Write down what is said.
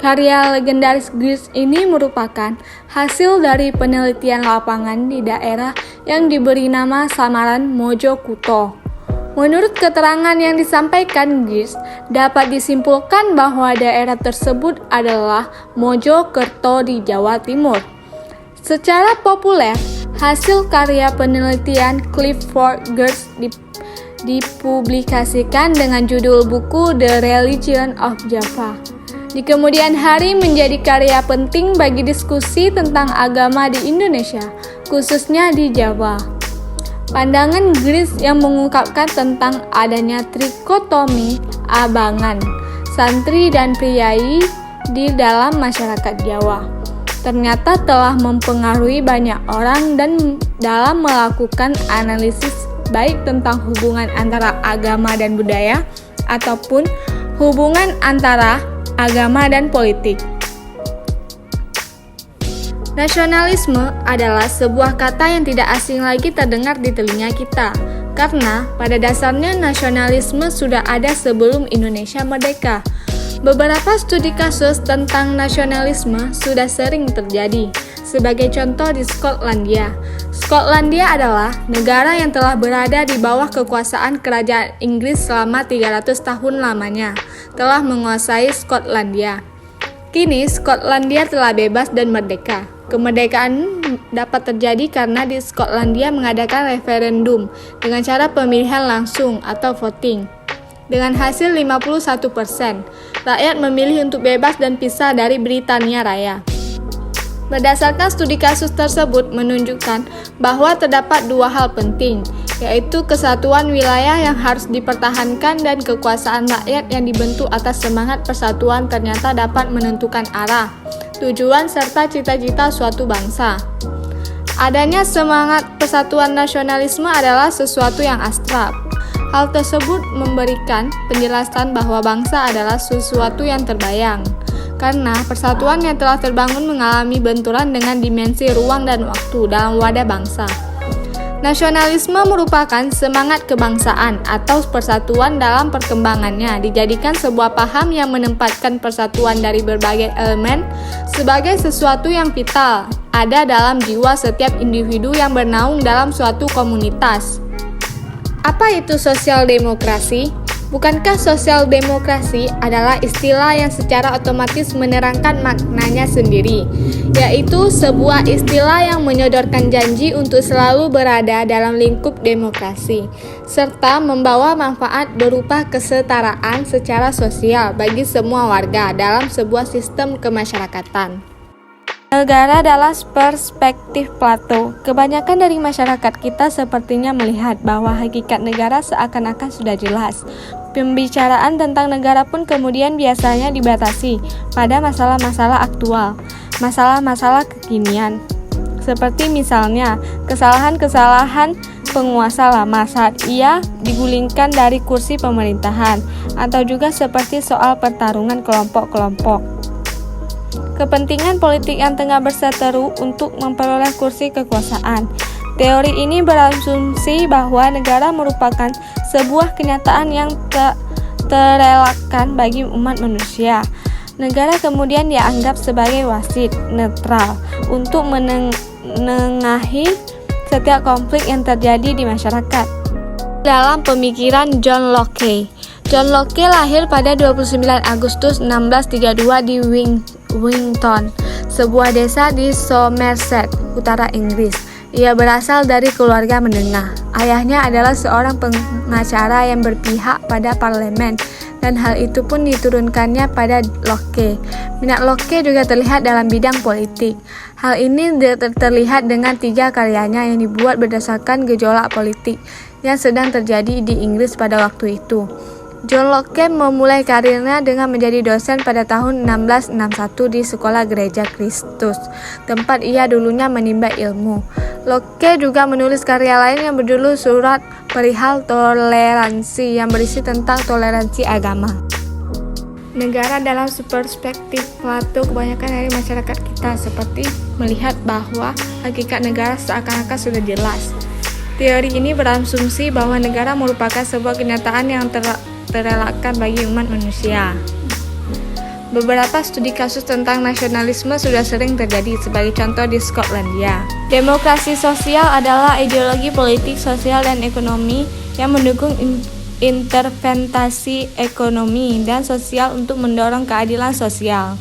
Karya legendaris Greece ini merupakan hasil dari penelitian lapangan di daerah yang diberi nama samaran Mojokuto. Menurut keterangan yang disampaikan Greece, dapat disimpulkan bahwa daerah tersebut adalah Mojokerto di Jawa Timur. Secara populer, hasil karya penelitian Clifford Geertz dipublikasikan dengan judul buku The Religion of Java. Di kemudian hari menjadi karya penting bagi diskusi tentang agama di Indonesia, khususnya di Jawa. Pandangan Greece yang mengungkapkan tentang adanya trikotomi abangan, santri dan priai di dalam masyarakat Jawa, ternyata telah mempengaruhi banyak orang dan dalam melakukan analisis baik tentang hubungan antara agama dan budaya ataupun hubungan antara agama dan politik. Nasionalisme adalah sebuah kata yang tidak asing lagi terdengar di telinga kita, karena pada dasarnya nasionalisme sudah ada sebelum Indonesia merdeka. Beberapa studi kasus tentang nasionalisme sudah sering terjadi. Sebagai contoh di Skotlandia. Skotlandia adalah negara yang telah berada di bawah kekuasaan kerajaan Inggris selama 300 tahun lamanya, telah menguasai Skotlandia. Kini Skotlandia telah bebas dan merdeka. Kemerdekaan dapat terjadi karena di Skotlandia mengadakan referendum dengan cara pemilihan langsung atau voting. Dengan hasil 51%, rakyat memilih untuk bebas dan pisah dari Britania Raya. Berdasarkan studi kasus tersebut menunjukkan bahwa terdapat dua hal penting, yaitu kesatuan wilayah yang harus dipertahankan dan kekuasaan rakyat yang dibentuk atas semangat persatuan ternyata dapat menentukan arah, tujuan serta cita-cita suatu bangsa. Adanya semangat persatuan nasionalisme adalah sesuatu yang abstrak. Hal tersebut memberikan penjelasan bahwa bangsa adalah sesuatu yang terbayang, karena persatuan yang telah terbangun mengalami benturan dengan dimensi ruang dan waktu dalam wadah bangsa. Nasionalisme merupakan semangat kebangsaan atau persatuan dalam perkembangannya, dijadikan sebuah paham yang menempatkan persatuan dari berbagai elemen sebagai sesuatu yang vital, ada dalam jiwa setiap individu yang bernaung dalam suatu komunitas. Apa itu sosial demokrasi? Bukankah sosial demokrasi adalah istilah yang secara otomatis menerangkan maknanya sendiri, yaitu sebuah istilah yang menyodorkan janji untuk selalu berada dalam lingkup demokrasi, serta membawa manfaat berupa kesetaraan secara sosial bagi semua warga dalam sebuah sistem kemasyarakatan. Negara dalam perspektif Plato, kebanyakan dari masyarakat kita sepertinya melihat bahwa hakikat negara seakan-akan sudah jelas. Pembicaraan tentang negara pun kemudian biasanya dibatasi pada masalah-masalah aktual, masalah-masalah kekinian. Seperti misalnya, kesalahan-kesalahan penguasa lama saat ia digulingkan dari kursi pemerintahan, atau juga seperti soal pertarungan kelompok-kelompok. Kepentingan politik yang tengah berseteru untuk memperoleh kursi kekuasaan. Teori ini berasumsi bahwa negara merupakan sebuah kenyataan yang tak terelakkan bagi umat manusia. Negara kemudian dianggap sebagai wasit netral untuk menengahi setiap konflik yang terjadi di masyarakat. Dalam pemikiran John Locke. John Locke lahir pada 29 Agustus 1632 di Wington, sebuah desa di Somerset, utara Inggris. Ia berasal dari keluarga menengah. Ayahnya adalah seorang pengacara yang berpihak pada parlemen, dan hal itu pun diturunkannya pada Locke. Minat Locke juga terlihat dalam bidang politik. Hal ini terlihat dengan 3 karyanya yang dibuat berdasarkan gejolak politik yang sedang terjadi di Inggris pada waktu itu. John Locke memulai karirnya dengan menjadi dosen pada tahun 1661 di Sekolah Gereja Kristus, tempat ia dulunya menimba ilmu. Locke juga menulis karya lain yang berjudul Surat Perihal Toleransi yang berisi tentang toleransi agama. Negara dalam perspektif Plato, kebanyakan dari masyarakat kita seperti melihat bahwa hakikat negara seakan-akan sudah jelas. Teori ini berasumsi bahwa negara merupakan sebuah kenyataan yang terelakkan bagi umat manusia. Beberapa studi kasus tentang nasionalisme sudah sering terjadi, sebagai contoh di Skotlandia. Demokrasi sosial adalah ideologi politik, sosial, dan ekonomi yang mendukung interventasi ekonomi dan sosial untuk mendorong keadilan sosial.